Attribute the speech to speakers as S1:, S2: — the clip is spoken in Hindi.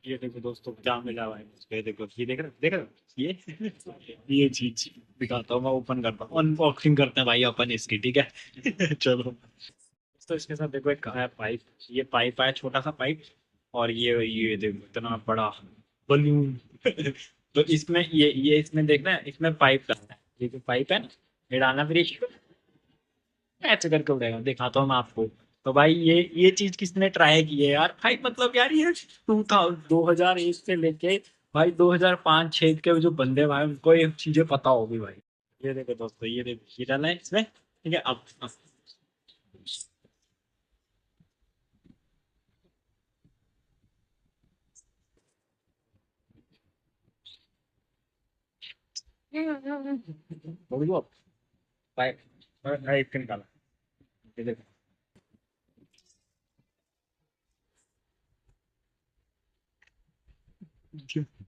S1: ये देखो दोस्तों क्या मिला हुआ है मुझे, देखो ये देख रहे हो ये ये चीज दिखाता हूँ मैं, ओपन करता हूँ, अनबॉक्सिंग करते हैं भाई अपन इसकी, ठीक है चलो। तो इसके साथ देखो एक है पाइप, ये पाइप है छोटा सा पाइप, और ये देखो इतना बड़ा बलून तो इसमें ये इसमें देखना है, इसमें पाइप डालना है, ये जो पाइप है ना, ये डालना, फिर ऐसे करके उड़ेगा, दिखाता हूँ मैं आपको। तो भाई ये चीज किसने ट्राई की है यार भाई, मतलब यार ये 2001 से लेके भाई 2005-6 के जो बंदे भाई उनको ये चीजें पता होगी भाई। ये देखो दोस्तों, ये देखो ये डाला है इसमें, ठीक है। अब बोल दो अब, पाइप पाइप निकाला, ये देखो।